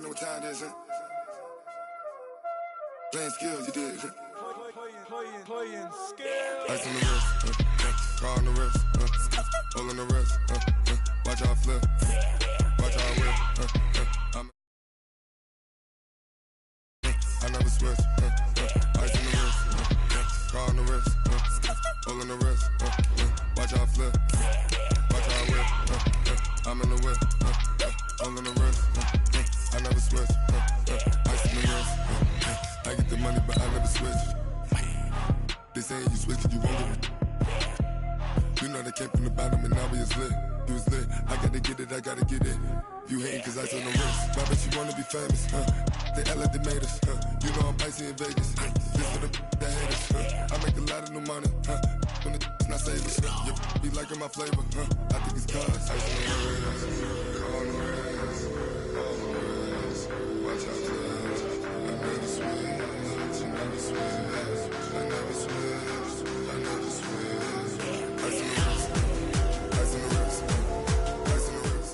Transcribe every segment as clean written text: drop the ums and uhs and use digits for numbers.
know what time it is, huh? Playing skills, you did. Playing skills. Ice on the wrist, car on the wrist, hole on the wrist, watch how I flip, watch how I whip, I never switch, ice on the wrist, car on the wrist, hole on the wrist, watch how I flip, watch how I whip, I'm in the whip, hole on the wrist, I never switch, ice on the wrist, I get the money but I never switch. They saying you switch it, you won't get it. You know they came from the bottom and now we is lit. You was lit, I gotta get it, I gotta get it. You hating cause ice on the wrist. Why bet you wanna be famous, They act like they made us, You know I'm icy in Vegas, This for the that hate us, I make a lot of new money, When it's not savers, You be liking my flavor, I think it's cause ice on the wrist, on the wrist, on the wrist. Watch out for this, I never switch, I never switch, I never switch, I never switch. Ice on the wrist, ice on the wrist, ice on the wrist.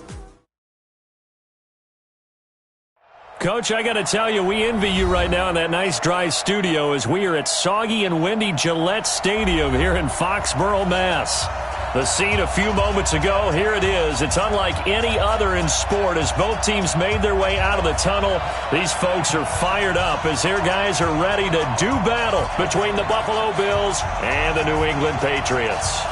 Coach, I got to tell you, we envy you right now in that nice dry studio as we are at soggy and windy Gillette Stadium here in Foxborough, Mass. The scene a few moments ago, here it is. It's unlike any other in sport as both teams made their way out of the tunnel. These folks are fired up as their guys are ready to do battle between the Buffalo Bills and the New England Patriots.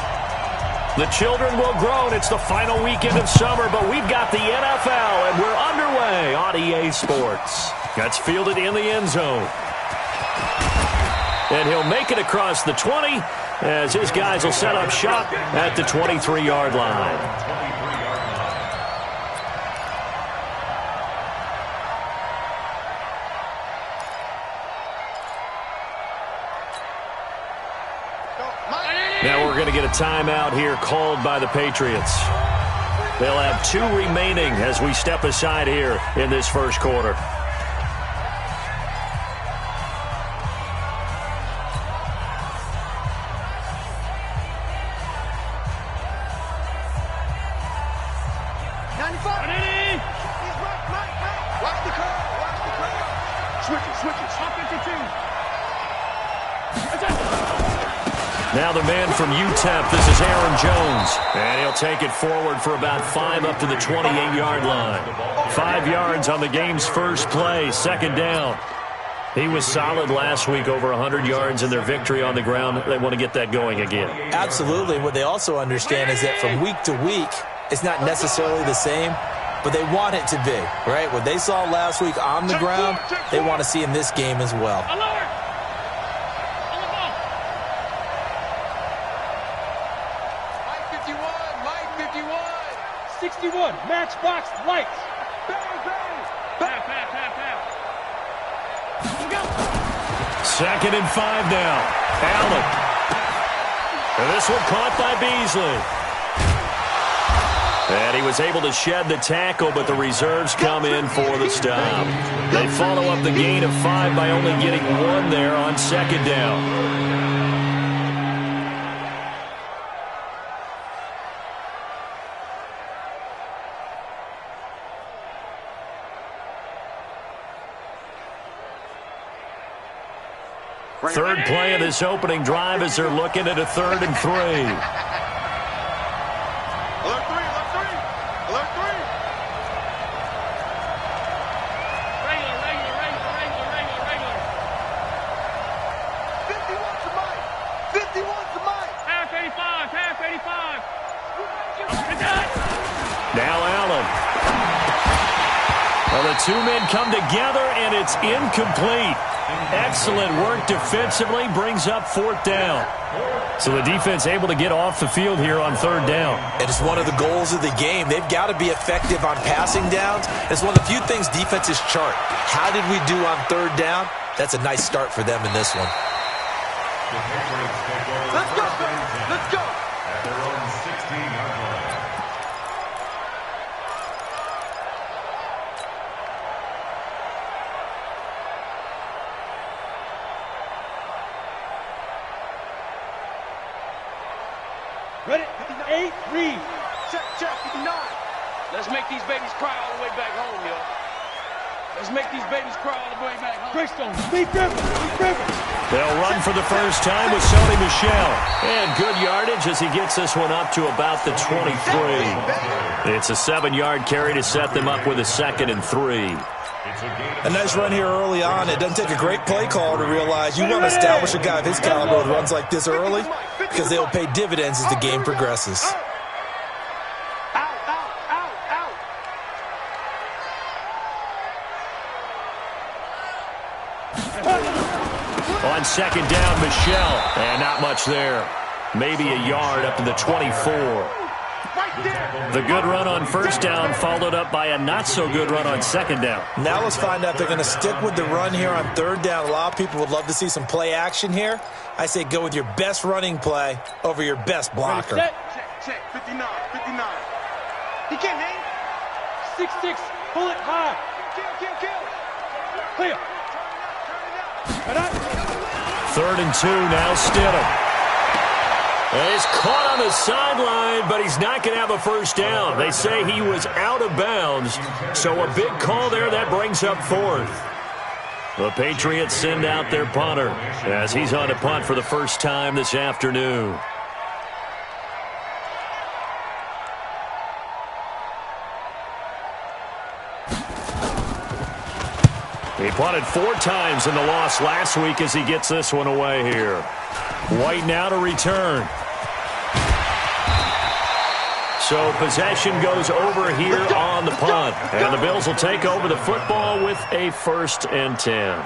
The children will groan. It's the final weekend of summer, but we've got the NFL, and we're underway on EA Sports. That's fielded in the end zone. And he'll make it across the 20 as his guys will set up shop at the 23-yard line. Now we're going to get a timeout here called by the Patriots. They'll have 2 remaining as we step aside here in this first quarter. Now the man from UTEP, this is Aaron Jones. And he'll take it forward for about 5 up to the 28-yard line. 5 yards on the game's first play, second down. He was solid last week, over 100 yards in their victory on the ground. They want to get that going again. Absolutely. What they also understand is that from week to week, it's not necessarily the same, but they want it to be, right? What they saw last week on the ground, they want to see in this game as well. Matchbox lights. Second and 5 now. Allen. And this one caught by Beasley. And he was able to shed the tackle, but the reserves come in for the stop. They follow up the gain of 5 by only getting 1 there on second down. Third play of this opening drive as they're looking at a 3rd and 3. Alert 3, alert 3, alert 3. Regular. 51 to Mike. 51 to Mike. Half 85. Now Allen. Well, the 2 men come together, and it's incomplete. Excellent work defensively, brings up 4th down. So the defense able to get off the field here on 3rd down. It is one of the goals of the game. They've got to be effective on passing downs. It's one of the few things defenses chart. How did we do on 3rd down? That's a nice start for them in this one. Let's go, let's go. At their own 16-yard line. Ready? 8, read. Check, 59. Let's make these babies cry all the way back home, yo. Let's make these babies cry all the way back home. Greystone, Lee Griffin, Lee Griffin. They'll run for the first time with Sony Michel. And good yardage as he gets this one up to about the 23. It's a 7-yard carry to set them up with a 2nd and 3. A nice run here early on. It doesn't take a great play call to realize you want to establish a guy of his caliber with runs like this early because they'll pay dividends as the game progresses. On 2nd down, Michel. And not much there. Maybe a yard up to the 24. The good run on 1st down followed up by a not-so-good run on 2nd down. Now let's find out if they're going to stick with the run here on 3rd down. A lot of people would love to see some play action here. I say go with your best running play over your best blocker. Check, 59, 59. He can't hang. 6-6, pull it high. Kill. Clear. 3rd and 2, now Stidham. He's caught on the sideline, but he's not going to have a first down. They say he was out of bounds, so a big call there that brings up 4th. The Patriots send out their punter as he's on to punt for the first time this afternoon. He punted 4 times in the loss last week as he gets this one away here. White now to return. So possession goes over here on the punt. And the Bills will take over the football with a 1st and 10.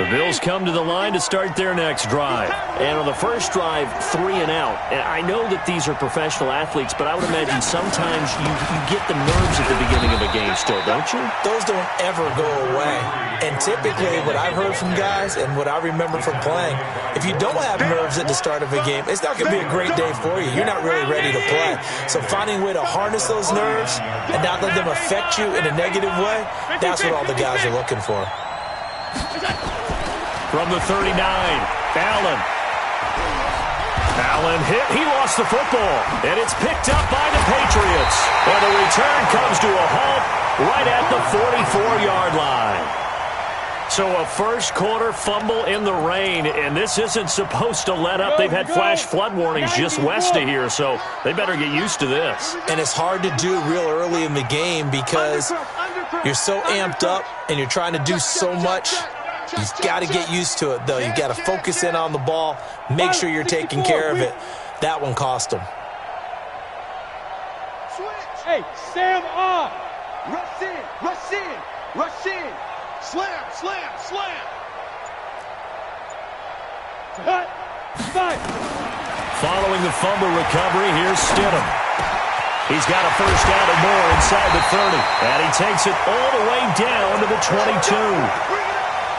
The Bills come to the line to start their next drive. And on the first drive, 3 and out. And I know that these are professional athletes, but I would imagine sometimes you get the nerves at the beginning of a game still, don't you? Those don't ever go away. And typically what I've heard from guys and what I remember from playing, if you don't have nerves at the start of a game, it's not going to be a great day for you. You're not really ready to play. So finding a way to harness those nerves and not let them affect you in a negative way, that's what all the guys are looking for. From the 39, Allen hit. He lost the football, and it's picked up by the Patriots. And the return comes to a halt right at the 44-yard line. So a first-quarter fumble in the rain, and this isn't supposed to let up. They've had flash flood warnings just west of here, so they better get used to this. And it's hard to do real early in the game because you're so amped up and you're trying to do so much. You've got to get used to it, though. You've got to focus in on the ball, make sure you're taking care of it. That one cost them. Hey, Sam on. Rush in. Slam. Following the fumble recovery, here's Stidham. He's got a first down and more inside the 30. And he takes it all the way down to the 22.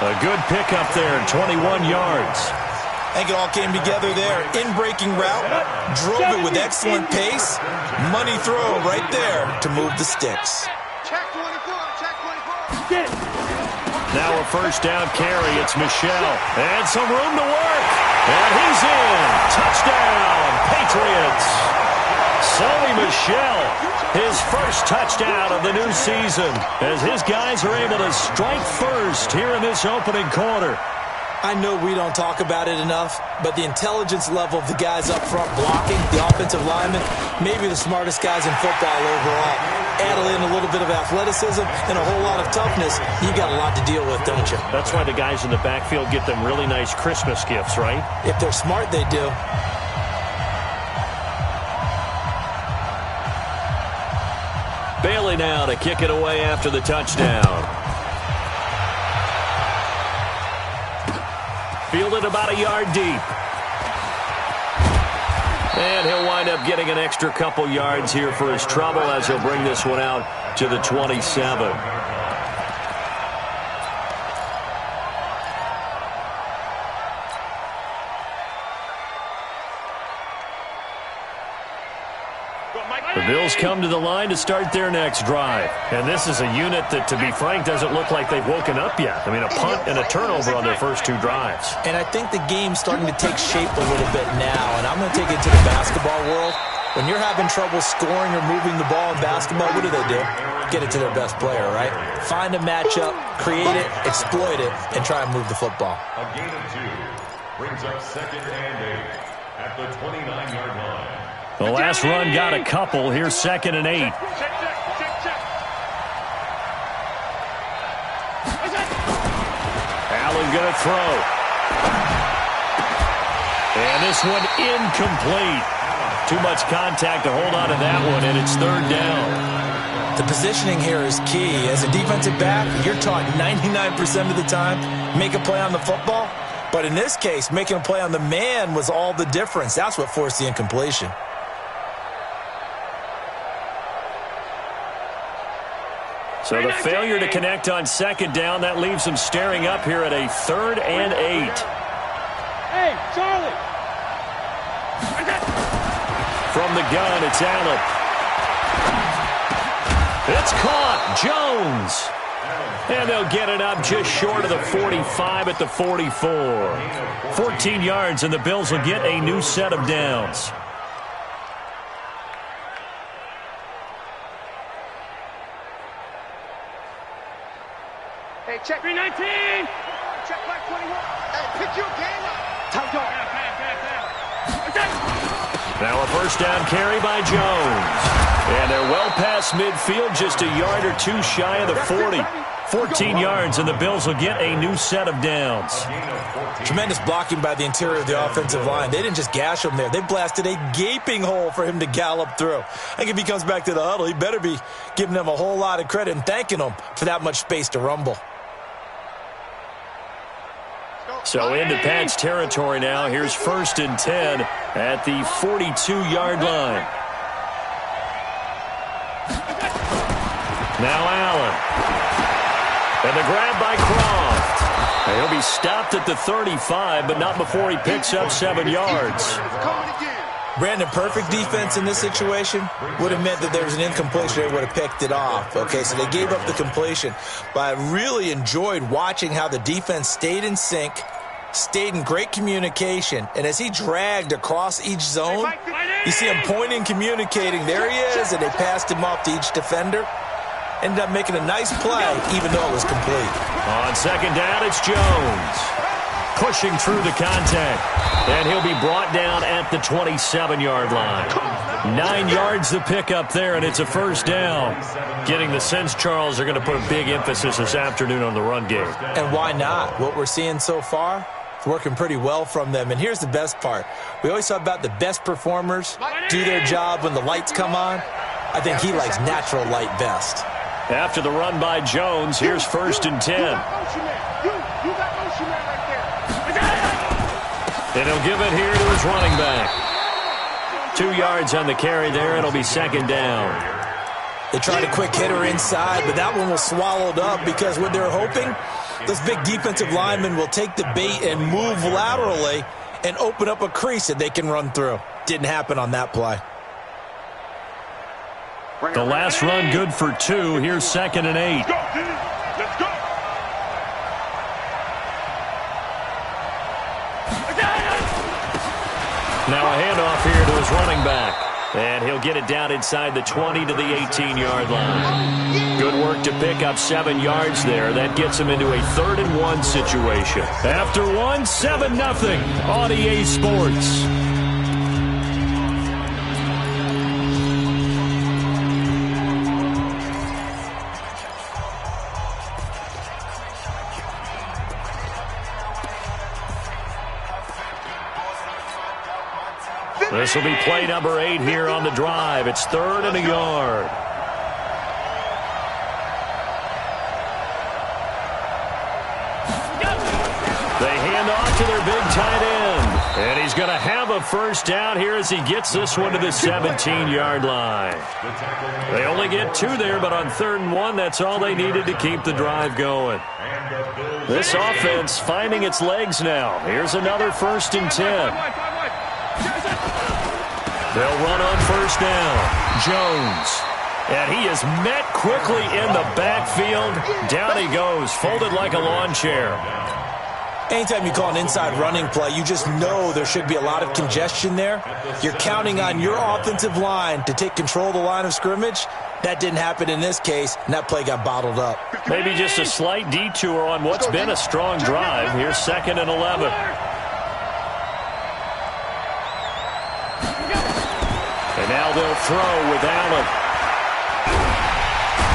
A good pickup there, 21 yards. I think it all came together there. In-breaking route, drove it with excellent pace. Money throw right there to move the sticks. Check 24. Now a first down carry. It's Michel. And some room to work. And he's in. Touchdown, Patriots. Sony Michel, his first touchdown of the new season, as his guys are able to strike first here in this opening quarter. I know we don't talk about it enough, but the intelligence level of the guys up front blocking, the offensive linemen, maybe the smartest guys in football overall. Add in a little bit of athleticism and a whole lot of toughness, you got a lot to deal with, don't you? That's why the guys in the backfield get them really nice Christmas gifts, right? If they're smart, they do. Bailey now to kick it away after the touchdown. Fielded about a yard deep. And he'll wind up getting an extra couple yards here for his trouble as he'll bring this one out to the 27. The Bills come to the line to start their next drive. And this is a unit that, to be frank, doesn't look like they've woken up yet. I mean, a punt and a turnover on their first 2 drives. And I think the game's starting to take shape a little bit now. And I'm going to take it to the basketball world. When you're having trouble scoring or moving the ball in basketball, what do? Get it to their best player, right? Find a matchup, create it, exploit it, and try and move the football. A gain of 2 brings up 2nd and 8 at the 29-yard line. The last run got a couple. Here's 2nd and 8. Allen going to throw. And this one incomplete. Too much contact to hold on to that one, and it's 3rd down. The positioning here is key. As a defensive back, you're taught 99% of the time, make a play on the football. But in this case, making a play on the man was all the difference. That's what forced the incompletion. So the failure to connect on 2nd down, that leaves them staring up here at a 3rd and 8. Hey, Charlie! From the gun, it's Allen. It's caught. Jones. And they'll get it up just short of the 45 at the 44. 14 yards, and the Bills will get a new set of downs. Hey, check 319! Check back 21. Hey, pick your game up. Time go. Now a 1st down carry by Jones. And they're well past midfield, just a yard or 2 shy of the 40. 14 yards, and the Bills will get a new set of downs. Tremendous blocking by the interior of the offensive line. They didn't just gash him there. They blasted a gaping hole for him to gallop through. I think if he comes back to the huddle, he better be giving them a whole lot of credit and thanking them for that much space to rumble. So into Pat's territory now. Here's 1st and 10 at the 42-yard line. Now Allen. And the grab by Croft. And he'll be stopped at the 35, but not before he picks up 7 yards. Brandon, perfect defense in this situation would have meant that there was an incompletion. They would have picked it off. Okay, so they gave up the completion. But I really enjoyed watching how the defense stayed in sync, stayed in great communication, and as he dragged across each zone, you see him pointing, communicating. There he is, and they passed him off to each defender. Ended up making a nice play, even though it was complete. On 2nd down, it's Jones. Pushing through the contact. And he'll be brought down at the 27-yard line. 9 yards to pick up there, and it's a 1st down. Getting the sense, Charles, are going to put a big emphasis this afternoon on the run game. And why not? What we're seeing so far, it's working pretty well from them. And here's the best part. We always talk about the best performers do their job when the lights come on. I think he likes natural light best. After the run by Jones, here's 1st and 10. And he'll give it here to his running back. 2 yards on the carry there. It'll be 2nd down. They tried a quick hitter inside, but that one was swallowed up because what they're hoping, those big defensive linemen will take the bait and move laterally and open up a crease that they can run through. Didn't happen on that play. The last run good for 2. Here's 2nd and 8. Let's go. Now a handoff here to his running back. And he'll get it down inside the 20 to the 18-yard line. Good work to pick up 7 yards there. That gets him into a 3rd and 1 situation. After 1, 7-0 on EA Sports. This will be play number 8 here on the drive. It's 3rd and a yard. They hand off to their big tight end. And he's going to have a 1st down here as he gets this one to the 17-yard line. They only get 2 there, but on 3rd and 1, that's all they needed to keep the drive going. This offense finding its legs now. Here's another 1st and 10. They'll run on 1st down. Jones. And he is met quickly in the backfield. Down he goes, folded like a lawn chair. Anytime you call an inside running play, you just know there should be a lot of congestion there. You're counting on your offensive line to take control of the line of scrimmage. That didn't happen in this case, and that play got bottled up. Maybe just a slight detour on what's been a strong drive. Here's 2nd and 11. And now they'll throw with Allen.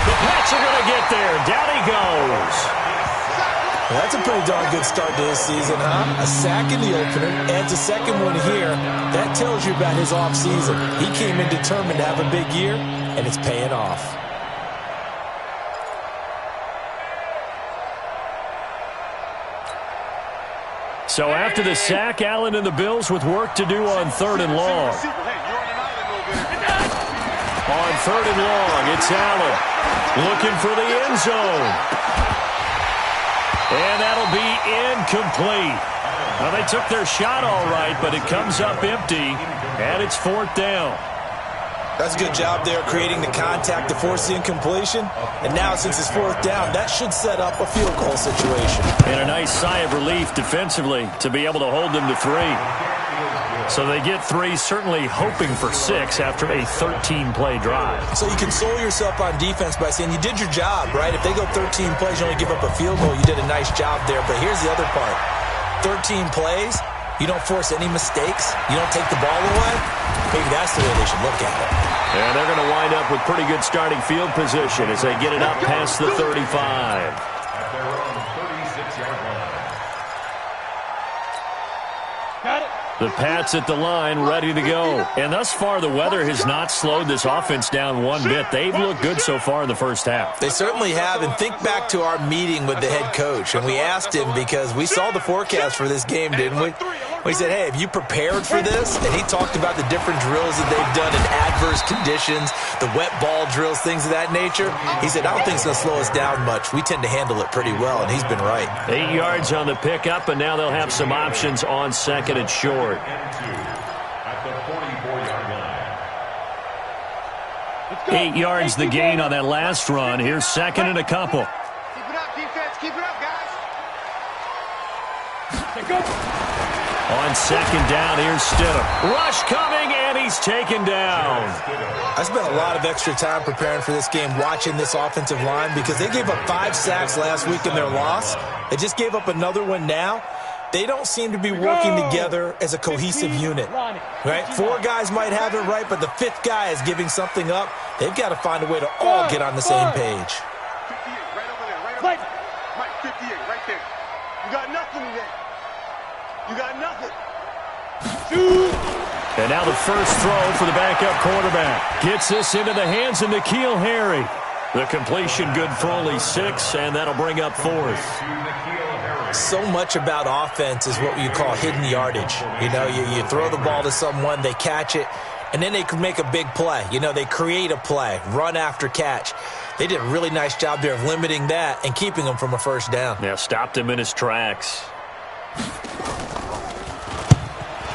The Pats are going to get there. Down he goes. Well, that's a pretty darn good start to his season, huh? A sack in the opener, adds a second one here. That tells you about his offseason. He came in determined to have a big year, and it's paying off. So after the sack, Allen and the Bills with work to do on 3rd and long. On 3rd and long, it's Allen looking for the end zone. And that'll be incomplete. Well, they took their shot all right, but it comes up empty, and it's 4th down. That's a good job there creating the contact to force the incompletion. And now, since it's 4th down, that should set up a field goal situation. And a nice sigh of relief defensively to be able to hold them to 3. So they get 3, certainly hoping for 6 after a 13-play drive. So you console yourself on defense by saying you did your job, right? If they go 13 plays, you only give up a field goal, you did a nice job there. But here's the other part. 13 plays, you don't force any mistakes, you don't take the ball away. Maybe that's the way they should look at it. And they're going to wind up with pretty good starting field position as they get it up past the 35. At their own 36-yard line. Got it. The Pats at the line, ready to go. And thus far, the weather has not slowed this offense down one bit. They've looked good so far in the first half. They certainly have. And think back to our meeting with the head coach. And we asked him, because we saw the forecast for this game, didn't we? We said, hey, have you prepared for this? And he talked about the different drills that they've done in adverse conditions, the wet ball drills, things of that nature. He said, I don't think it's going to slow us down much. We tend to handle it pretty well, and he's been right. 8 yards on the pickup, and now they'll have some options on 2nd and short. At the 44-yard line. 8 yards the gain on that last run. Here's 2nd and a couple. Keep it up, defense. Keep it up, guys. Go. On 2nd down, here's Stidham. Rush coming, and he's taken down. I spent a lot of extra time preparing for this game, watching this offensive line, because they gave up 5 sacks last week in their loss. They just gave up another one now. They don't seem to be working together as a cohesive unit, right? 4 guys might have it right, but the 5th guy is giving something up. They've got to find a way to all get on the same page. 58, right over there, right over there. Mike, 58, right there. You got nothing today. You got nothing. Shoot! And now the first throw for the backup quarterback. Gets this into the hands of N'Keal Harry. The completion good for only 6, and that'll bring up 4th. So much about offense is what you call hidden yardage. You know, you throw the ball to someone, they catch it, and then they can make a big play. You know, they create a play, run after catch. They did a really nice job there of limiting that and keeping him from a first down. Yeah, stopped him in his tracks.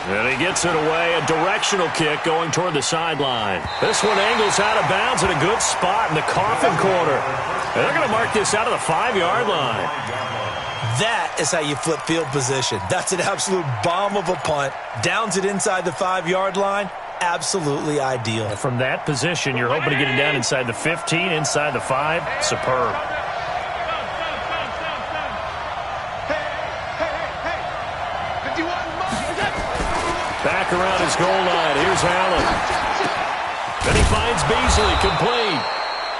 And he gets it away, a directional kick going toward the sideline. This one angles out of bounds in a good spot in the coffin corner. And they're going to mark this out of the 5-yard line. That is how you flip field position. That's an absolute bomb of a punt. Downs it inside the 5-yard line. Absolutely ideal. From that position, you're hoping to get it down inside the 15, inside the 5. Superb. Back around his goal line. Here's Allen. Then he finds Beasley, complete.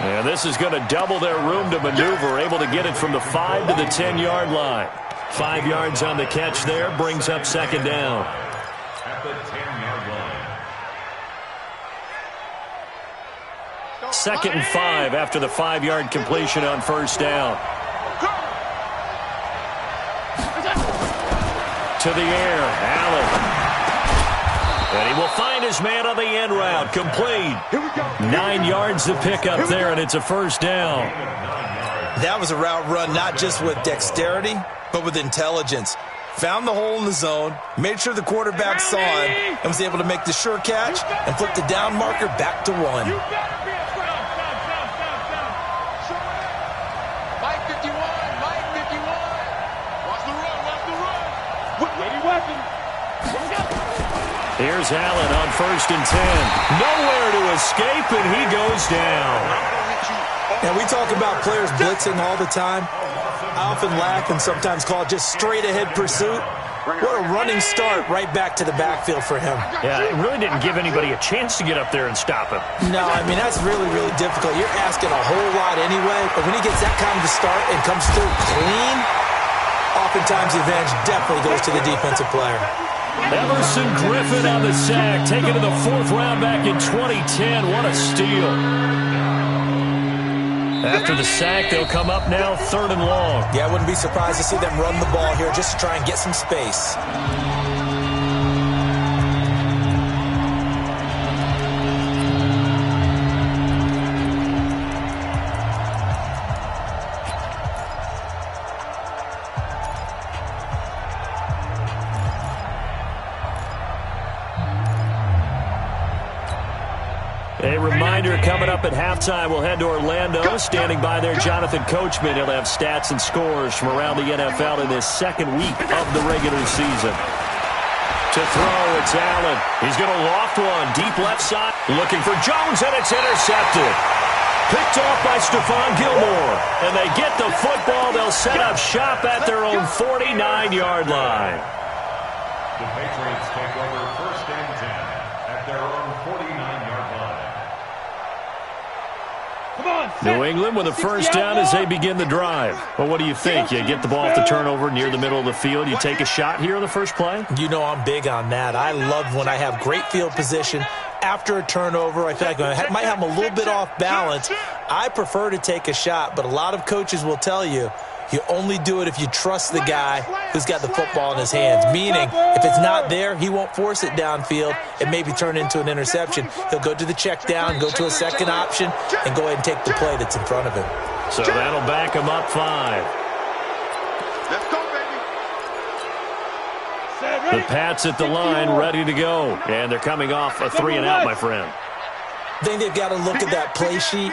And this is going to double their room to maneuver, able to get it from the 5 to the 10-yard line. 5 yards on the catch there, brings up 2nd down. At the 10-yard line. 2nd and 5 after the 5-yard completion on first down. To the air, Allen. And he will find his man on the end route. Complete. 9 yards to pick up there, and it's a first down. That was a route run not just with dexterity, but with intelligence. Found the hole in the zone, made sure the quarterback saw him, and was able to make the sure catch and flip the down marker back to 1. Mike 51, Mike 51. Watch the run, watch the run. Here's Allen on 1st and 10. Nowhere to escape, and he goes down. Now, we talk about players blitzing all the time. I often laugh and sometimes call it just straight-ahead pursuit. What a running start right back to the backfield for him. Yeah, it really didn't give anybody a chance to get up there and stop him. No, I mean, that's really, really difficult. You're asking a whole lot anyway, but when he gets that kind of a start and comes through clean, oftentimes the advantage definitely goes to the defensive player. Emerson Griffin on the sack, taken to the 4th round back in 2010. What a steal. After the sack, they'll come up now 3rd and long. Yeah, I wouldn't be surprised to see them run the ball here just to try and get some space. A reminder, coming up at halftime, we'll head to Orlando. Standing by there, Jonathan Coachman. He'll have stats and scores from around the NFL in this 2nd week of the regular season. To throw, it's Allen. He's going to loft one, deep left side. Looking for Jones, and it's intercepted. Picked off by Stephon Gilmore. And they get the football. They'll set up shop at their own 49-yard line. The Patriots take over 1st and 10 at their own 49-yard line. New England with a 1st down as they begin the drive. Well, what do you think? You get the ball off the turnover near the middle of the field. You take a shot here on the first play? You know I'm big on that. I love when I have great field position. After a turnover, I feel like I might have them a little bit off balance. I prefer to take a shot, but a lot of coaches will tell you, you only do it if you trust the guy who's got the football in his hands. Meaning, if it's not there, he won't force it downfield and maybe turn it into an interception. He'll go to the check down, go to a second option, and go ahead and take the play that's in front of him. So that'll back him up 5. Let's go, baby. The Pats at the line, ready to go. And they're coming off a 3-and-out, my friend. I think they've got to look at that play sheet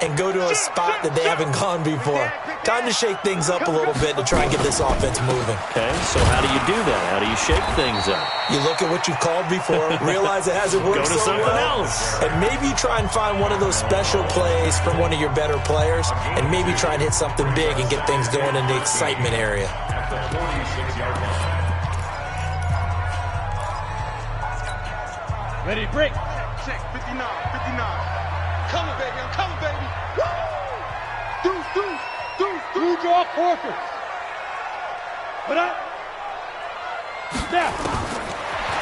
and go to a spot that they haven't gone before. Time to shake things up a little bit to try and get this offense moving. Okay, so how do you do that? How do you shake things up? You look at what you've called before, realize it hasn't worked Go to something else. and maybe try and find one of those special plays from one of your better players, and maybe try and hit something big and get things going in the excitement area. At the 46-yard line. Ready, break. Check, 59, 59. Coming, baby, I'm coming, baby. Woo! Through draw Corcoran. Put up. Snap.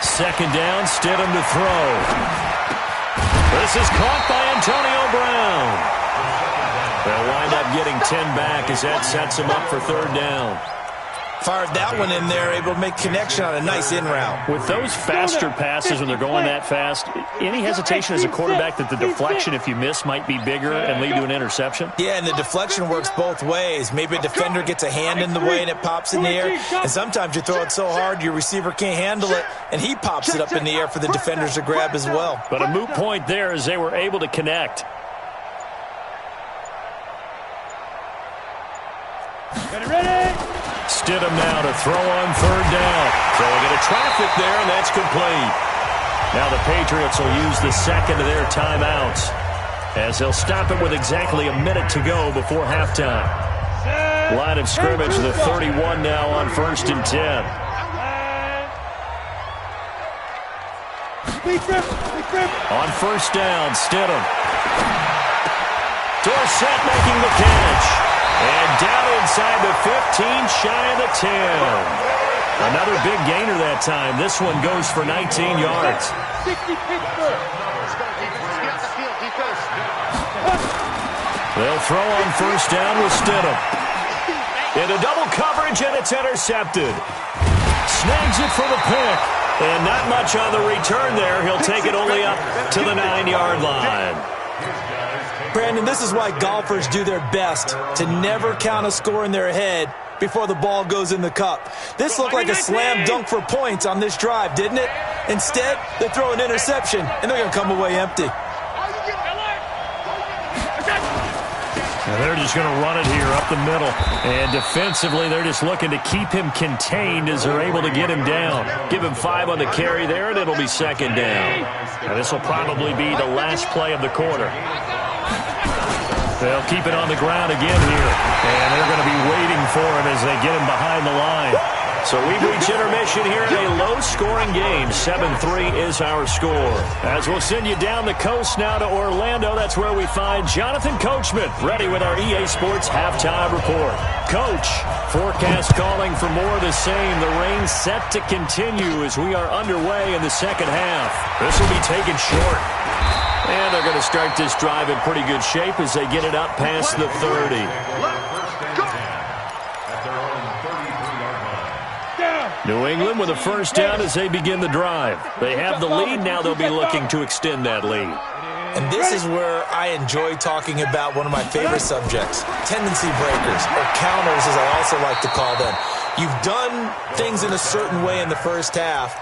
2nd down, Stidham to throw. This is caught by Antonio Brown. They'll wind up getting 10 back as that sets him up for 3rd down. Fired that one in there, able to make connection on a nice in route. With those faster passes when they're going that fast, any hesitation as a quarterback that the deflection, if you miss, might be bigger and lead to an interception? Yeah, and the deflection works both ways. Maybe a defender gets a hand in the way and it pops in the air, and sometimes you throw it so hard your receiver can't handle it, and he pops it up in the air for the defenders to grab as well. But a moot point there as they were able to connect. Ready? Stidham now to throw on 3rd down. Throwing into traffic there, and that's complete. Now the Patriots will use the 2nd of their timeouts as they'll stop it with exactly a minute to go before halftime. Line of scrimmage, the 31 now on 1st and 10. On 1st down, Stidham. Dorsett making the catch. And down inside the 15, shy of the 10. Another big gainer that time. This one goes for 19 yards. 60 Pittsburgh. They'll throw on 1st down with Stidham. Into double coverage, and it's intercepted. Snags it for the pick. And not much on the return there. He'll take it only up to the 9-yard line. Brandon, this is why golfers do their best to never count a score in their head before the ball goes in the cup. This looked like a slam dunk for points on this drive, didn't it? Instead, they throw an interception, and they're going to come away empty. And they're just going to run it here up the middle. And defensively, they're just looking to keep him contained as they're able to get him down. Give him 5 on the carry there, and it'll be second down. And this will probably be the last play of the quarter. They'll keep it on the ground again here. And they're going to be waiting for him as they get him behind the line. So we've reached intermission here in a low-scoring game. 7-3 is our score. As we'll send you down the coast now to Orlando, that's where we find Jonathan Coachman, ready with our EA Sports halftime report. Coach, forecast calling for more of the same. The rain set to continue as we are underway in the second half. This will be taken short. And they're going to start this drive in pretty good shape as they get it up past the 30. New England with a first down as they begin the drive. They have the lead. Now they'll be looking to extend that lead. And this is where I enjoy talking about one of my favorite subjects, tendency breakers, or counters as I also like to call them. You've done things in a certain way in the first half,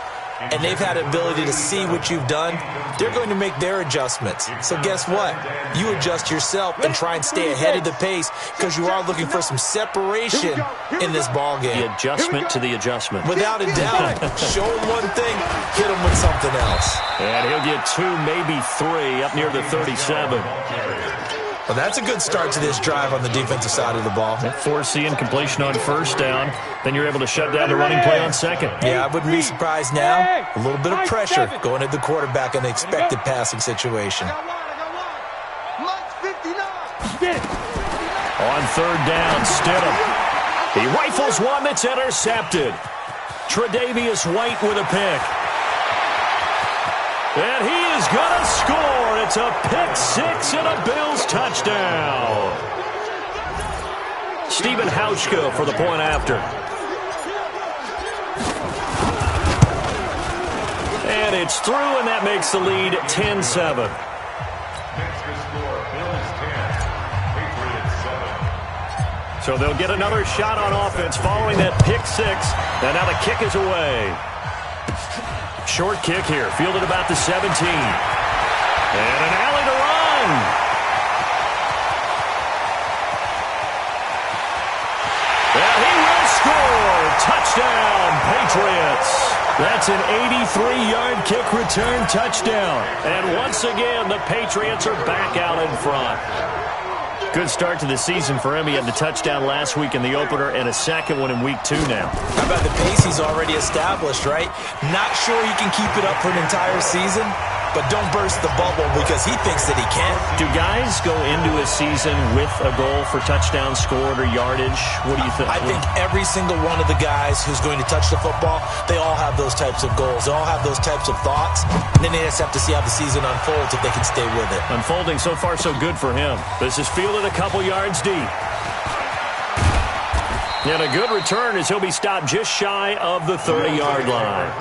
and they've had the ability to see what you've done. They're going to make their adjustments. So guess what? You adjust yourself and try and stay ahead of the pace because you are looking for some separation in this ball game. The adjustment to the adjustment. Without a doubt. Show him one thing, hit him with something else. And he'll get 2, maybe 3 up near the 37. Well, that's a good start to this drive on the defensive side of the ball. Forcing completion on first down. Then you're able to shut down the running play on second. Yeah, I wouldn't be surprised now. A little bit of pressure going at the quarterback in the expected passing situation. On third down, Stidham. He rifles one that's intercepted. Tre'Davious White with a pick. And he is going to score. It's a pick 6 and a Bills touchdown. Stephen Hauschka for the point after. And it's through, and that makes the lead 10-7. So they'll get another shot on offense following that pick 6. And now the kick is away. Short kick here, fielded about the 17. And an alley to run. And he will score. Touchdown, Patriots. That's an 83-yard kick return touchdown. And once again, the Patriots are back out in front. Good start to the season for him. He had the touchdown last week in the opener and a second one in week 2 now. How about the pace he's already established, right? Not sure he can keep it up for an entire season, but don't burst the bubble because he thinks that he can. Do guys go into a season with a goal for touchdowns scored or yardage? What do you think? I think every single one of the guys who's going to touch the football, they all have those types of goals. They all have those types of thoughts. And then they just have to see how the season unfolds if they can stay with it. Unfolding so far so good for him. This is fielded a couple yards deep. And a good return as he'll be stopped just shy of the 30-yard line.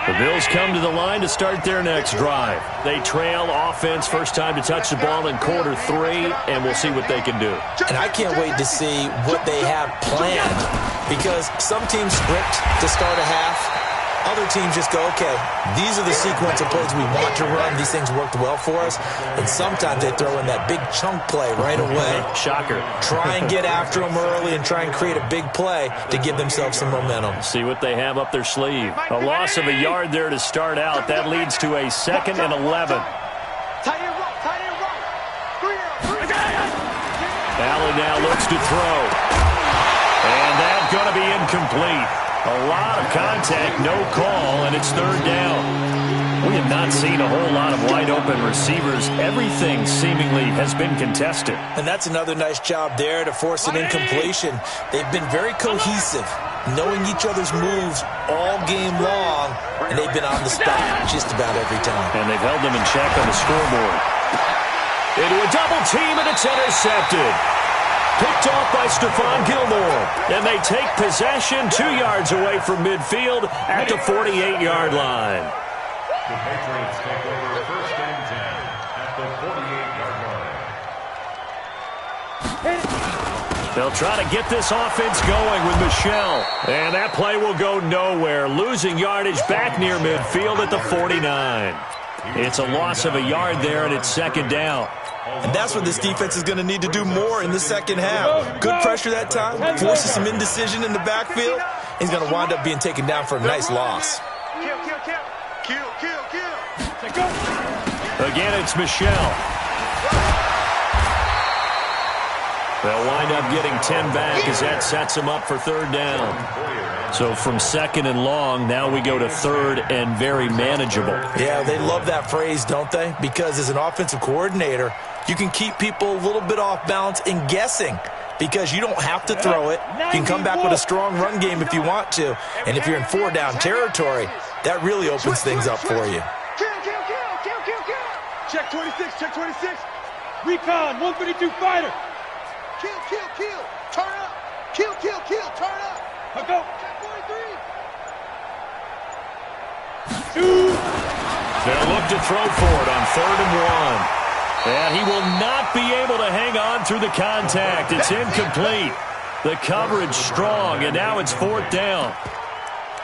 The Bills come to the line to start their next drive. They trail offense, first time to touch the ball in quarter 3, and we'll see what they can do. And I can't wait to see what they have planned because some teams script to start a half. Other teams just go, okay, these are the sequence of plays we want to run. These things worked well for us. And sometimes they throw in that big chunk play right away. Shocker. Try and get after them early and try and create a big play to give themselves some momentum. See what they have up their sleeve. A loss of a yard there to start out. That leads to a 2nd and 11. Allen now looks to throw. And that's going to be incomplete. A lot of contact, no call, and it's third down. We have not seen a whole lot of wide-open receivers. Everything seemingly has been contested. And that's another nice job there to force an incompletion. They've been very cohesive, knowing each other's moves all game long, and they've been on the spot just about every time. And they've held them in check on the scoreboard. Into a double team, and it's intercepted. Picked off by Stephon Gilmore. And they take possession 2 yards away from midfield at the 48-yard line. The Patriots take over first and 10 at the 48-yard line. They'll try to get this offense going with Michel. And that play will go nowhere. Losing yardage back near midfield at the 49. It's a loss of a yard there, and it's second down. And that's what this defense is going to need to do more in the second half. Good pressure that time, forces some indecision in the backfield. He's going to wind up being taken down for a nice loss. Again, it's Michelle. They'll wind up getting 10 back as that sets them up for third down. So from second and long, now we go to third and very manageable. Yeah, they love that phrase, don't they? Because as an offensive coordinator, you can keep people a little bit off balance and guessing because you don't have to throw it. You can come back with a strong run game if you want to. And if you're in four-down territory, that really opens things up for you. Check 26, check 26. Recon, 152 fighter. Kill, turn up. Kill, turn up. I'll go. Check 43. They'll look to throw for it on 3rd and 1. And he will not be able to hang on through the contact. It's incomplete. The coverage strong, and now it's 4th down.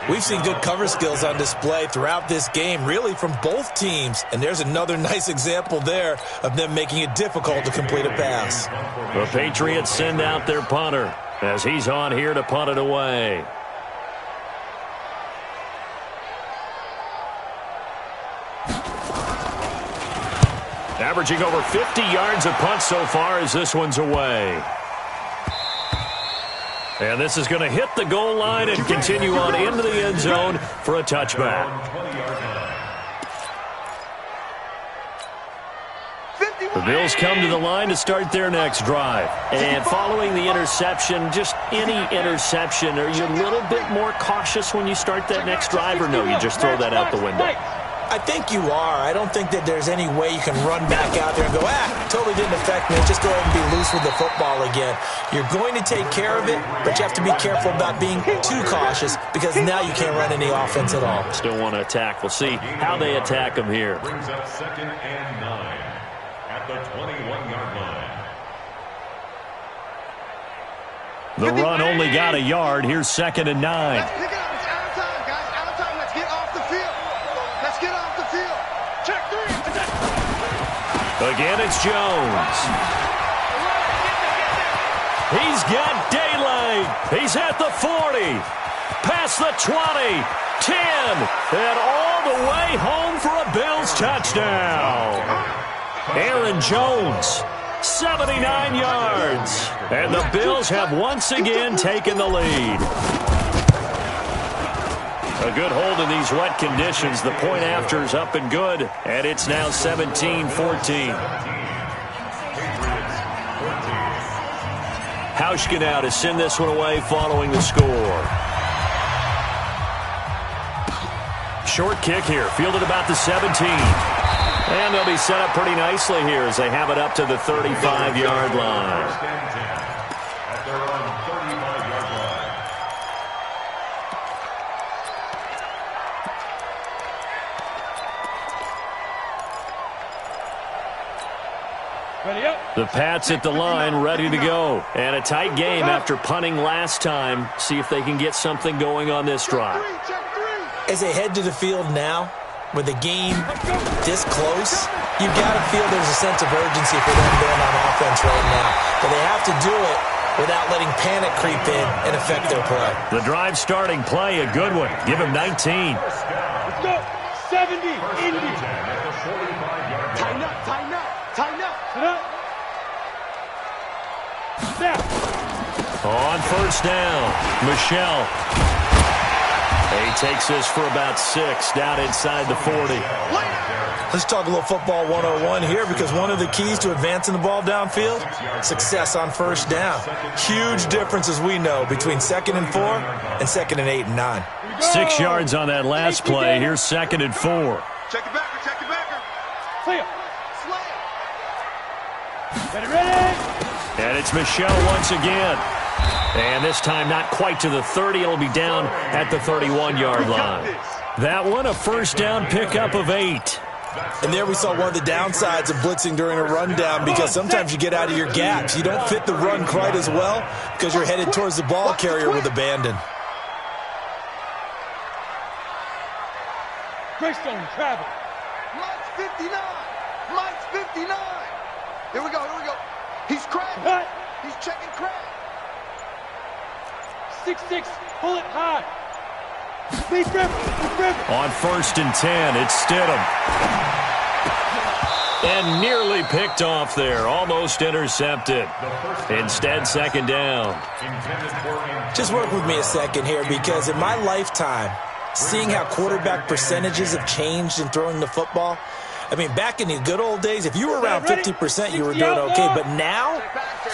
We've seen good cover skills on display throughout this game, really from both teams. And there's another nice example there of them making it difficult to complete a pass. The Patriots send out their punter as he's on here to punt it away. Averaging over 50 yards a punt so far as this one's away. And this is going to hit the goal line and continue on into the end zone for a touchback. The Bills come to the line to start their next drive. And following the interception, just any interception, are you a little bit more cautious when you start that next drive, or no, you just throw that out the window? I think you are. I don't think that there's any way you can run back out there and go, totally didn't affect me. Just go ahead and be loose with the football again. You're going to take care of it, but you have to be careful about being too cautious because now you can't run any offense at all. Still want to attack. We'll see how they attack them here. Brings up 2nd and 9 at the 21-yard line. The run only got a yard. Here's 2nd and 9. Let's pick it up. It's out of time, guys. Out of time. Let's get off the field. Let's get off the field. Check 3. Again, it's Jones. He's got daylight. He's at the 40. Past the 20. 10. And all the way home for a Bills touchdown. Aaron Jones, 79 yards. And the Bills have once again taken the lead. A good hold in these wet conditions. The point after is up and good, and it's now 17-14. Hauschka now to send this one away following the score. Short kick here, fielded about the 17. And they'll be set up pretty nicely here as they have it up to the 35-yard line. At their own 35-yard line. Ready up. The Pats at the line, ready to go. And a tight game after punting last time. See if they can get something going on this drive. Check 3. As they head to the field now, with the game this close, you've got to feel there's a sense of urgency for them going on offense right now. But they have to do it without letting panic creep in and affect their play. The drive starting play, a good one. Give him 19. Let's go. 70. Indy. Tighten up. Sit up. Snap. On first down, Michelle. He takes this for about 6 down inside the 40. Let's talk a little football 101 here because one of the keys to advancing the ball downfield, success on first down. Huge difference, as we know, between 2nd and 4 and 2nd and 8 and 9. 6 yards on that last play. Here's 2nd and 4. Check the backer. Clear. Ready. And it's Michelle once again. And this time not quite to the 30. It'll be down at the 31-yard line. That one a first down pickup of 8. And there we saw one of the downsides of blitzing during a rundown because sometimes you get out of your gaps. You don't fit the run quite as well because you're headed towards the ball carrier with abandon. Greystone travel. Let's 59. Mike's 59. Here we go. He's cracking. He's checking crack. 6-6, pull it high. Be grip. On 1st and 10, it's Stidham. And nearly picked off there. Almost intercepted. Instead, 2nd down. Just work with me a second here, because in my lifetime, seeing how quarterback percentages have changed in throwing the football, I mean, back in the good old days, if you were around 50%, you were doing okay. But now,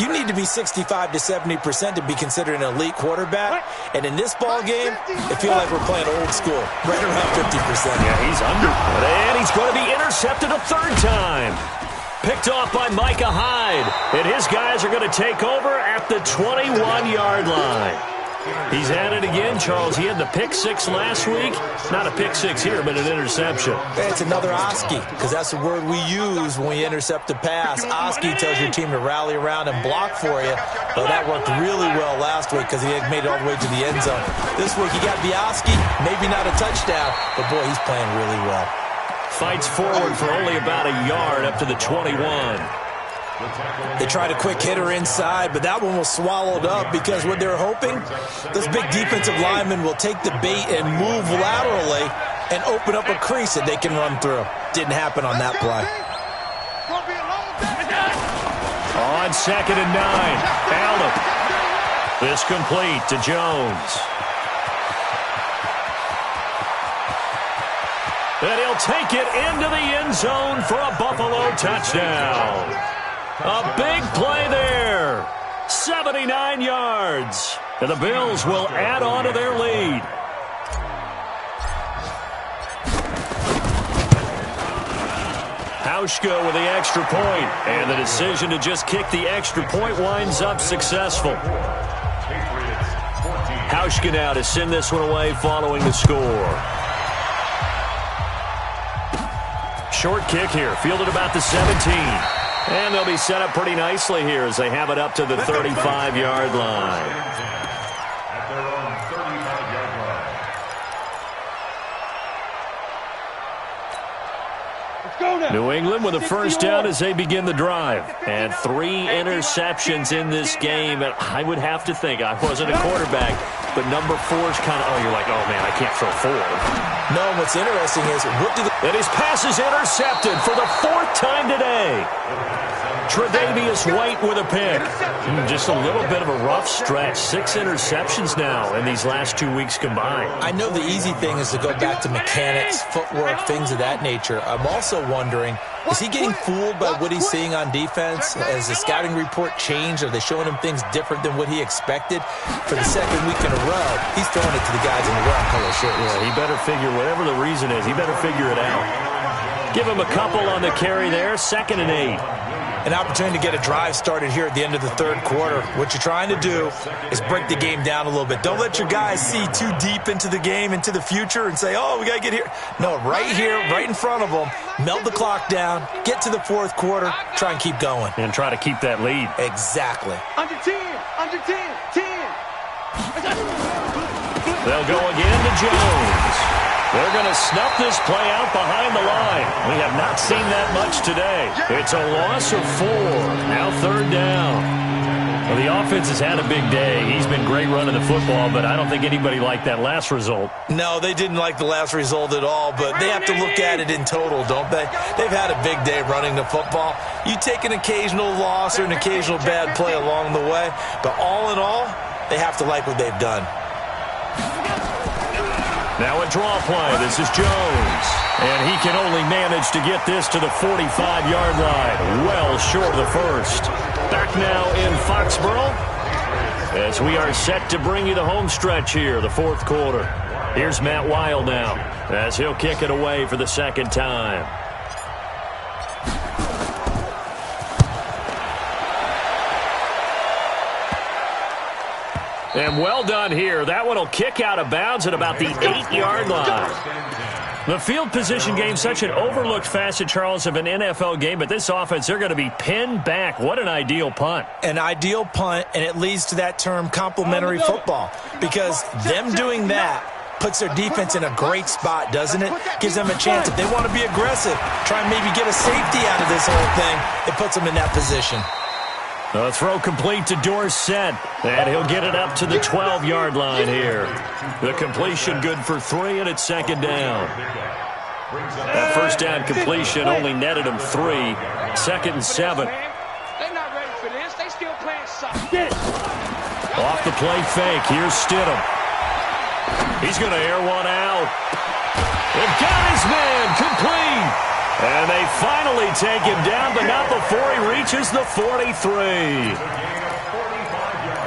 you need to be 65 to 70% to be considered an elite quarterback. And in this ball game, it feels like we're playing old school, right around 50%. Yeah, he's under. And he's going to be intercepted a 3rd time. Picked off by Micah Hyde. And his guys are going to take over at the 21-yard line. He's at it again, Charles. He had the pick 6 last week. Not a pick 6 here, but an interception. It's another Oski, because that's the word we use when we intercept a pass. Oski tells your team to rally around and block for you. But that worked really well last week because he had made it all the way to the end zone. This week he got the Oski, maybe not a touchdown, but boy, he's playing really well. Fights forward for only about a yard up to the 21. They tried a quick hitter inside, but that one was swallowed up because what they're hoping, those big defensive linemen will take the bait and move laterally and open up a crease that they can run through. Didn't happen on that play. On 2nd and 9, Allen. This complete to Jones. And he'll take it into the end zone for a Buffalo touchdown. A big play there. 79 yards. And the Bills will add on to their lead. Hauschka with the extra point. And the decision to just kick the extra point winds up successful. Hauschka now to send this one away following the score. Short kick here, fielded about the 17. And they'll be set up pretty nicely here as they have it up to the 35-yard line. At their own 35-yard line. Let's go now. New England with a first down as they begin the drive. And 3 interceptions in this game. And I would have to think, I wasn't a quarterback, but number 4 is kind of, you're like, oh, man, I can't throw 4. No, what's interesting is, and his pass is intercepted for the 4th time today. Tre'Davious White with a pick. Just a little bit of a rough stretch. 6 interceptions now in these last 2 weeks combined. I know the easy thing is to go back to mechanics, footwork, things of that nature. I'm also wondering, is he getting fooled by what he's seeing on defense? Has the scouting report changed? Are they showing him things different than what he expected? For the 2nd week in a row, he's throwing it to the guys in the brown color shirts. Yeah, he better figure, whatever the reason is, he better figure it out. Give him a couple on the carry there, 2nd and 8. An opportunity to get a drive started here at the end of the 3rd quarter. What you're trying to do is break the game down a little bit. Don't let your guys see too deep into the game, into the future, and say, oh, we got to get here. No, right here, right in front of them, melt the clock down, get to the 4th quarter, try and keep going. And try to keep that lead. Exactly. Under 10, 10. They'll go again to Jones. They're going to snuff this play out behind the line. We have not seen that much today. It's a loss of 4. Now 3rd down. Well, the offense has had a big day. He's been great running the football, but I don't think anybody liked that last result. No, they didn't like the last result at all, but they have to look at it in total, don't they? They've had a big day running the football. You take an occasional loss or an occasional bad play along the way, but all in all, they have to like what they've done. Now a draw play. This is Jones. And he can only manage to get this to the 45-yard line. Well short of the 1st. Back now in Foxborough as we are set to bring you the home stretch here, the 4th quarter. Here's Matt Weil now as he'll kick it away for the 2nd time. And well done here. That one will kick out of bounds at about the 8-yard line. The field position game, such an overlooked facet, Charles, of an NFL game. But this offense, they're going to be pinned back. What an ideal punt. An ideal punt, and it leads to that term complementary football. Because them doing that puts their defense in a great spot, doesn't it? Gives them a chance if they want to be aggressive, try and maybe get a safety out of this whole thing. It puts them in that position. The throw complete to Dorsett, and he'll get it up to the 12-yard line here. The completion good for 3, and it's second down. That first down completion only netted him 3. Second and 7. They're not ready for this. They still playing soft. Off the play fake, here's Stidham. He's going to air one out. They've got his man complete. And they finally take him down, but not before he reaches the 43.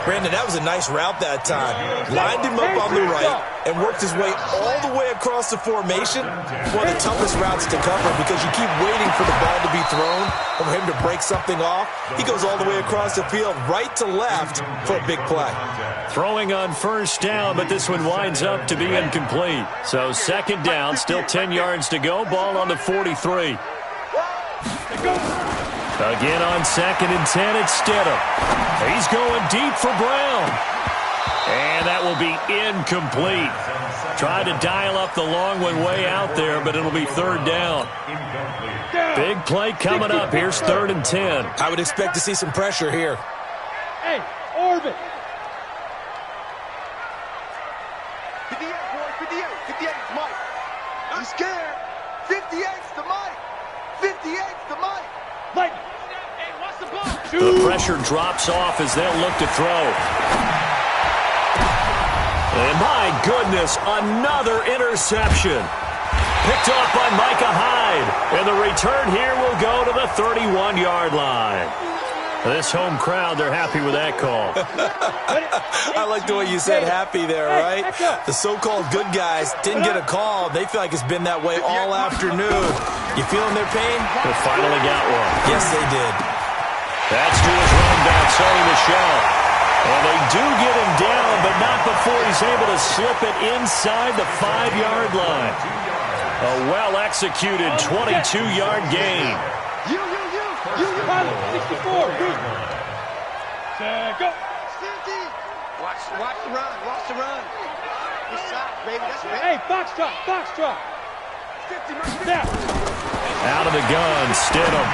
Brandon, that was a nice route that time. Lined him up on the right and worked his way all the way across the formation. One of the toughest routes to cover because you keep waiting for the ball to be thrown or for him to break something off. He goes all the way across the field, right to left, for a big play. Throwing on first down, but this one winds up to be incomplete. So second down, still 10 yards to go. Ball on the 43. Again on second and 10, it's Stidham. He's going deep for Brown. And that will be incomplete. Tried to dial up the long one way out there, but it'll be third down. Big play coming up. Here's third and 10. I would expect to see some pressure here. Hey, orbit. 58, boys, 58. 58 is Mike. I'm scared. 58's the Mike. 58's the Mike. Mike. Hey, what's the ball? The pressure drops off as they'll look to throw. And my goodness, another interception. Picked off by Micah Hyde. And the return here will go to the 31-yard line. This home crowd, they're happy with that call. I like the way you said happy there, right? The so-called good guys didn't get a call. They feel like it's been that way all afternoon. You feeling their pain? They finally got one. Yes, they did. That's to his running back, Sonny Michel. And they do get him down, but not before he's able to slip it inside the 5-yard line. A well-executed 22-yard gain. You. 64. Go. Watch the run. Watch the run. Good shot, baby. That's right. Hey, box drop. 50 down. Out of the gun, Stidham.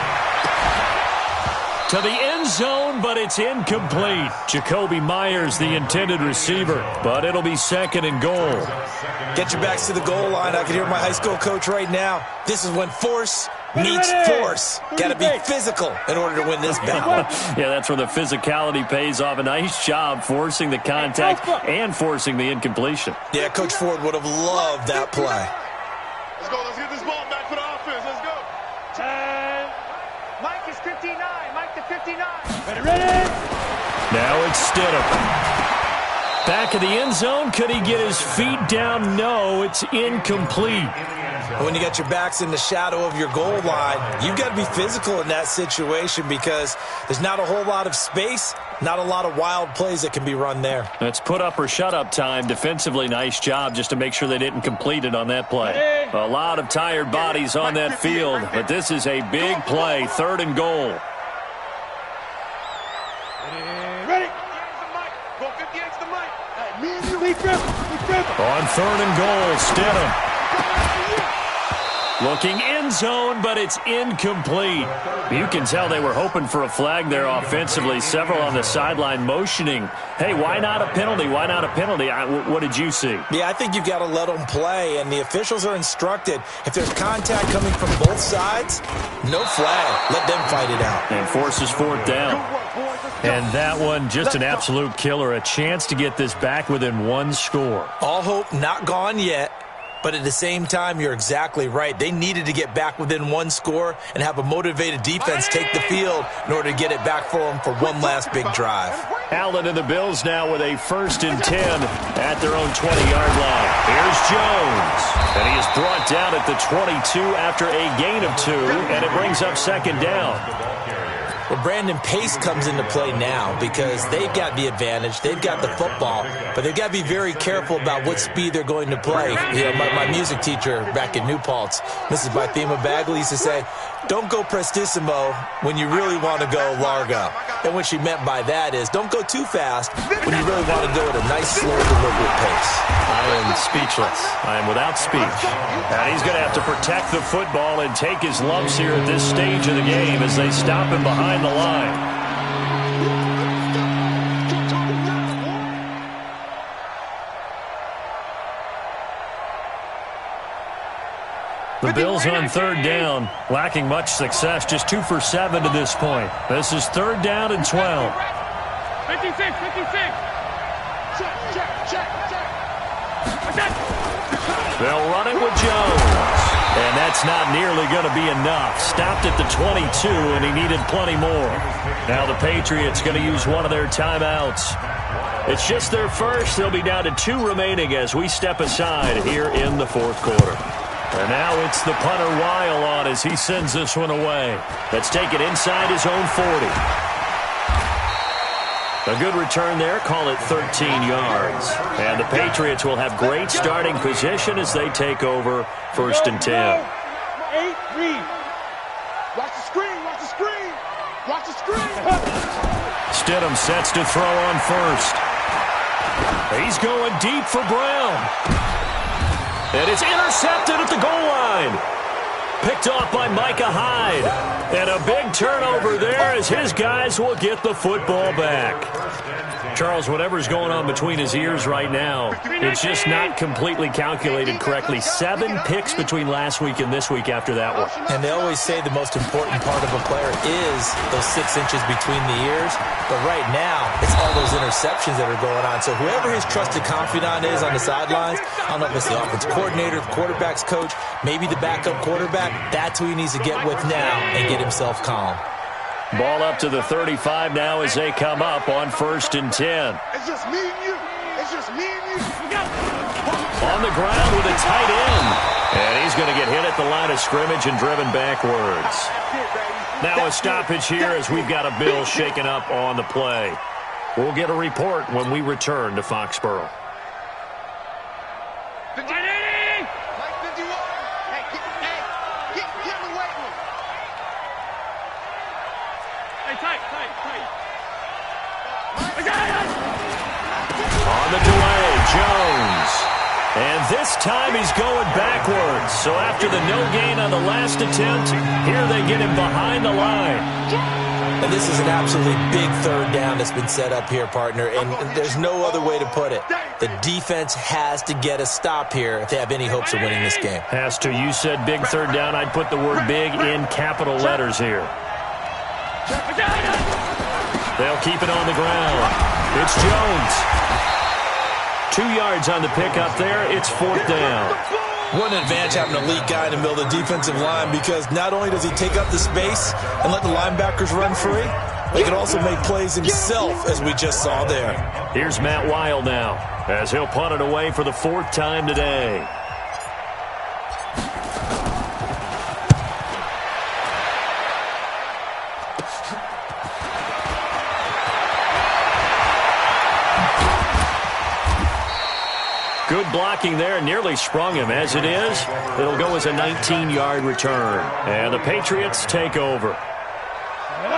To the end zone, but it's incomplete. Jacoby Myers, the intended receiver, but it'll be second and goal. Get your backs to the goal line. I can hear my high school coach right now. This is when force meets force. Got to be physical in order to win this battle. Yeah, that's where the physicality pays off. A nice job forcing the contact and forcing the incompletion. Yeah, Coach Ford would have loved that play. Let's go. Let's get this ball back for the offense. Let's go. Time. Mike is 59. Mike to 59. Ready. Now it's Stidham. Back of the end zone. Could he get his feet down? No, it's incomplete. When you got your backs in the shadow of your goal line, you've got to be physical in that situation because there's not a whole lot of space, not a lot of wild plays that can be run there. That's put up or shut up time. Defensively, nice job just to make sure they didn't complete it on that play. A lot of tired bodies on that field, but this is a big play, third and goal. Ready. Go 58's the Mike. Hey, me and you, we grip. On third and goal, Stidham. Looking end zone, but it's incomplete. You can tell they were hoping for a flag there offensively. Several on the sideline motioning. Hey, why not a penalty? Why not a penalty? What did you see? Yeah, I think you've got to let them play, and the officials are instructed. If there's contact coming from both sides, no flag. Let them fight it out. And forces fourth down. And that one, just an absolute killer. A chance to get this back within one score. All hope not gone yet. But at the same time, you're exactly right. They needed to get back within one score and have a motivated defense take the field in order to get it back for them for one last big drive. Allen and the Bills now with a 1st and 10 at their own 20-yard line. Here's Jones. And he is brought down at the 22 after a gain of 2, and it brings up second down. Well, Brandon, pace comes into play now because they've got the advantage. They've got the football, but they've got to be very careful about what speed they're going to play. You know, my music teacher back in New Paltz, Mrs. Bythema Bagley, used to say, don't go prestissimo when you really want to go largo. And what she meant by that is don't go too fast when you really want to go at a nice, slow, deliberate pace. I am speechless. I am without speech. And he's going to have to protect the football and take his lumps here at this stage of the game as they stop him behind the line. The Bills on third down, lacking much success, just 2 for 7 to this point. This is third down and 12. 56, 56. Check. They'll run it with Jones. And that's not nearly going to be enough. Stopped at the 22, and he needed plenty more. Now the Patriots going to use one of their timeouts. It's just their first. They'll be down to 2 remaining as we step aside here in the fourth quarter. And now it's the punter Weil on as he sends this one away. Let's take it inside his own 40. A good return there. Call it 13 yards. And the Patriots will have great starting position as they take over first and 10. 8, read. Watch the screen. Watch the screen. Stidham sets to throw on first. He's going deep for Brown. And it's intercepted at the goal line. Picked off by Micah Hyde. And a big turnover there as his guys will get the football back. Charles, whatever's going on between his ears right now, it's just not completely calculated correctly. 7 picks between last week and this week after that one. And they always say the most important part of a player is those 6 inches between the ears. But right now, it's all those interceptions that are going on. So whoever his trusted confidant is on the sidelines, I don't know if it's the offensive coordinator, the quarterback's coach, maybe the backup quarterback, that's who he needs to get with now and get himself calm. Ball up to the 35 now as they come up on first and 10. It's just me and you. On the ground with a tight end. And he's going to get hit at the line of scrimmage and driven backwards. Now a stoppage here as we've got a Bill shaken up on the play. We'll get a report when we return to Foxborough. On the delay, Jones. And this time he's going backwards. So after the no gain on the last attempt, here they get him behind the line. And this is an absolutely big third down that's been set up here, partner. And there's no other way to put it. The defense has to get a stop here if they have any hopes of winning this game. Has to. You said big third down. I'd put the word big in capital letters here. They'll keep it on the ground. It's Jones. 2 yards on the pickup there. It's fourth down. What an advantage having an elite guy in the middle of the defensive line, because not only does he take up the space and let the linebackers run free, but he can also make plays himself, as we just saw there. Here's Matt Weil now as he'll punt it away for the 4th time today. Good blocking there, nearly sprung him. As it is, it'll go as a 19-yard return. And the Patriots take over.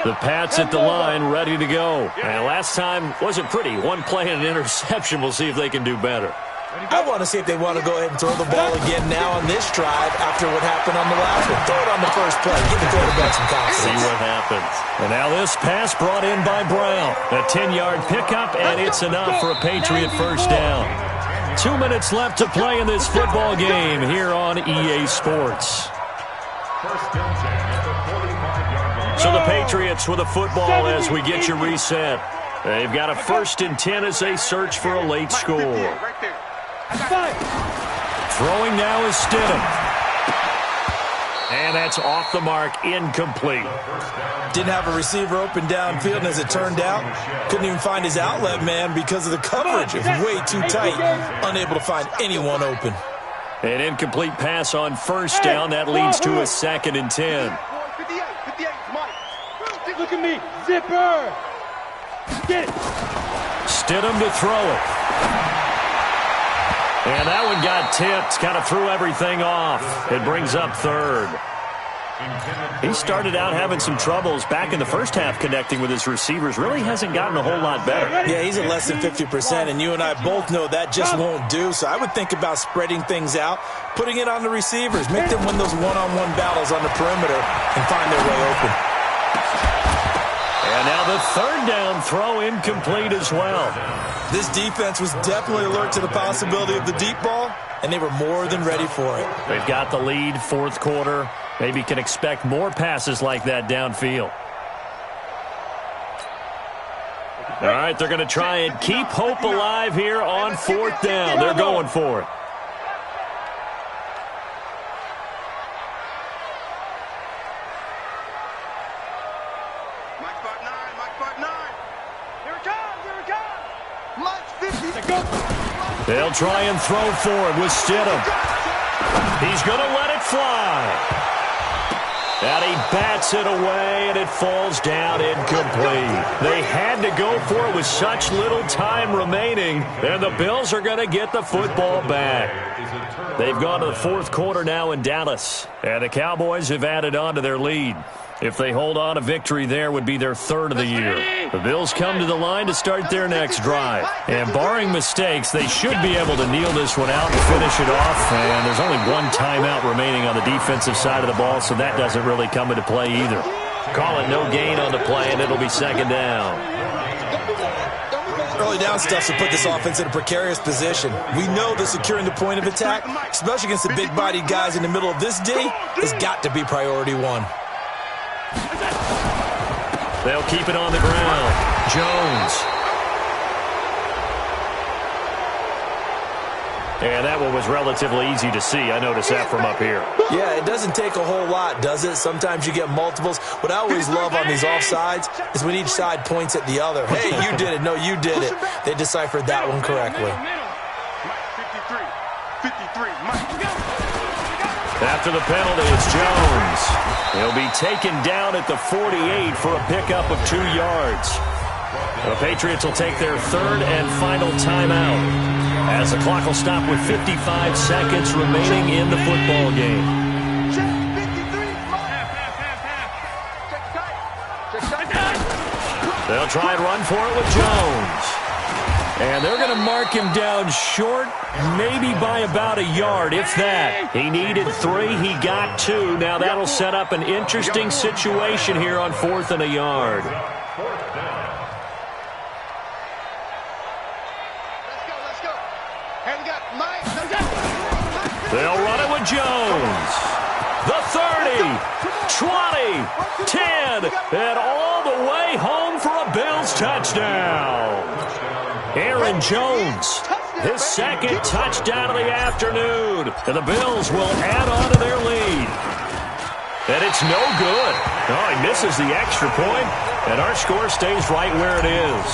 The Pats at the line, ready to go. And last time wasn't pretty. 1 play and an interception. We'll see if they can do better. I want to see if they want to go ahead and throw the ball again now on this drive after what happened on the last one. Throw it on the first play. Give the quarterback some confidence. See what happens. And now this pass brought in by Brown. A 10-yard pickup, and it's enough for a Patriot first down. 2 minutes left to play in this football game here on EA Sports. So the Patriots with a football as we get you reset. They've got a 1st and 10 as they search for a late score. Throwing now is Stidham. And that's off the mark, incomplete. Didn't have a receiver open downfield, and as it turned out, couldn't even find his outlet man because of the coverage. It was way too tight, unable to find anyone open. An incomplete pass on first down. That leads to a 2nd and 10. 58, Mike. Look at me, zipper. Get it. Stidham to throw it. And that one got tipped, kind of threw everything off. It brings up 3rd. He started out having some troubles back in the first half connecting with his receivers. Really hasn't gotten a whole lot better. Yeah, he's at less than 50%, and you and I both know that just won't do. So I would think about spreading things out, putting it on the receivers, make them win those one-on-one battles on the perimeter and find their way open. And now the third down throw incomplete as well. This defense was definitely alert to the possibility of the deep ball, and they were more than ready for it. They've got the lead, fourth quarter. Maybe can expect more passes like that downfield. All right, they're going to try and keep hope alive here on fourth down. They're going for it. They'll try and throw for it with Stidham. He's going to let it fly. And he bats it away, and it falls down incomplete. They had to go for it with such little time remaining, and the Bills are going to get the football back. They've gone to the fourth quarter now in Dallas, and the Cowboys have added on to their lead. If they hold on, a victory there would be their third of the year. The Bills come to the line to start their next drive. And barring mistakes, they should be able to kneel this one out and finish it off. And there's only one timeout remaining on the defensive side of the ball, so that doesn't really come into play either. Call it no gain on the play, and it'll be second down. Early down stuff to put this offense in a precarious position. We know that securing the point of attack, especially against the big-bodied guys in the middle of this D, has got to be priority one. They'll keep it on the ground. Jones. And that one was relatively easy to see. I noticed that from up here. Yeah, it doesn't take a whole lot, does it? Sometimes you get multiples. What I always love on these offsides is when each side points at the other. Hey, you did it. No, you did it. They deciphered that one correctly. 53, After the penalty, it's Jones. He'll be taken down at the 48 for a pickup of 2 yards. The Patriots will take their third and final timeout as the clock will stop with 55 seconds remaining in the football game. They'll try and run for it with Jones. And they're going to mark him down short, maybe by about a yard, if that. He needed 3, he got 2. Now that'll set up an interesting situation here on 4th and a yard. They'll run it with Jones. The 30, 20, 10, and all the way home for a Bills touchdown. Aaron Jones, his second touchdown of the afternoon. And the Bills will add on to their lead. And it's no good. Oh, he misses the extra point, and our score stays right where it is.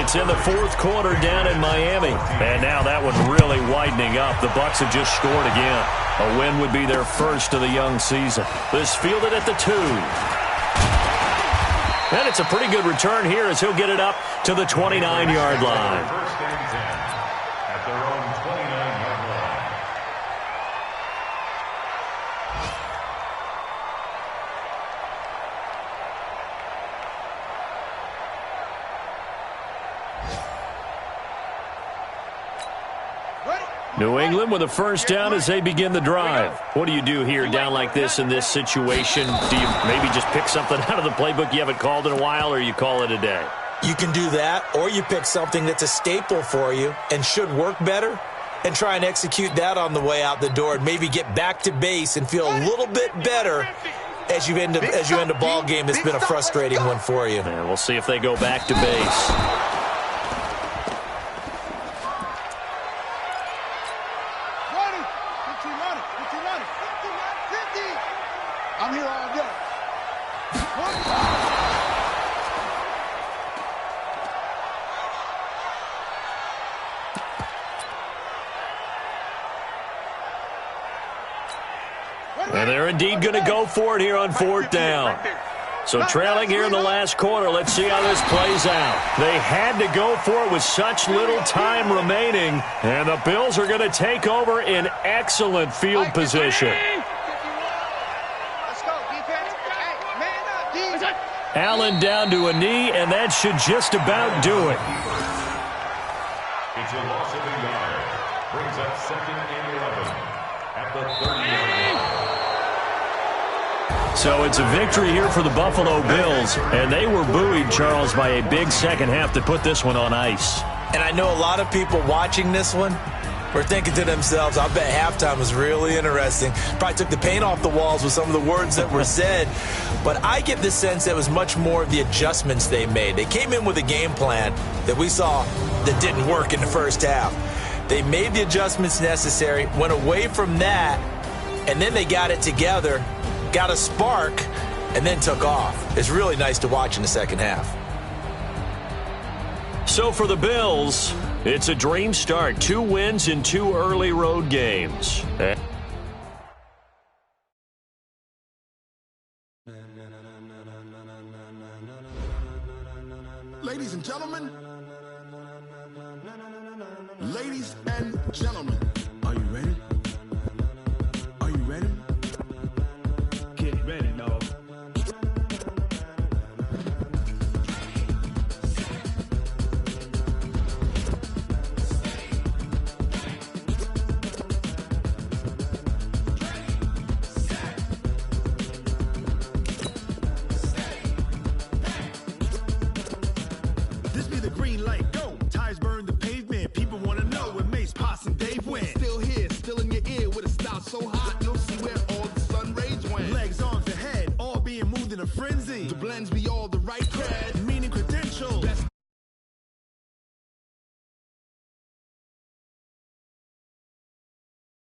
It's in the fourth quarter down in Miami. And now that one really widening up. The Bucs have just scored again. A win would be their first of the young season. This fielded at the 2. And it's a pretty good return here as he'll get it up to the 29-yard line. First and 10 at their own 29-yard line. New England with a first down as they begin the drive. What do you do here down like this in this situation? Do you maybe just pick something out of the playbook you haven't called in a while, or you call it a day? You can do that, or you pick something that's a staple for you and should work better and try and execute that on the way out the door and maybe get back to base and feel a little bit better as you end a ball game that's been a frustrating one for you. And we'll see if they go back to base. I'm here all day. And they're indeed going to go for it here on fourth down. So trailing here in the last quarter, let's see how this plays out. They had to go for it with such little time remaining, and the Bills are going to take over in excellent field position. Allen down to a knee, and that should just about do it. It's a loss of a yard. Brings up 2nd and 11 at the 30-yard line. So it's a victory here for the Buffalo Bills, and they were buoyed, Charles, by a big second half to put this one on ice. And I know a lot of people watching this one were thinking to themselves, I bet halftime was really interesting. Probably took the paint off the walls with some of the words that were said. But I get the sense that it was much more of the adjustments they made. They came in with a game plan that we saw that didn't work in the first half. They made the adjustments necessary, went away from that, and then they got it together, got a spark, and then took off. It's really nice to watch in the second half. So for the Bills, it's a dream start. 2 wins in 2 early road games. Ladies and gentlemen, are you ready? Are you ready? Get ready, dog. This be the green light, go. Tires burn the pavement. People want to know where Mace, Potts, and Dave went. Still here, still in your ear with a style so hot, you'll see where all the sun rays went. Legs, arms, and head, all being moved in a frenzy. The blends be all the right cred.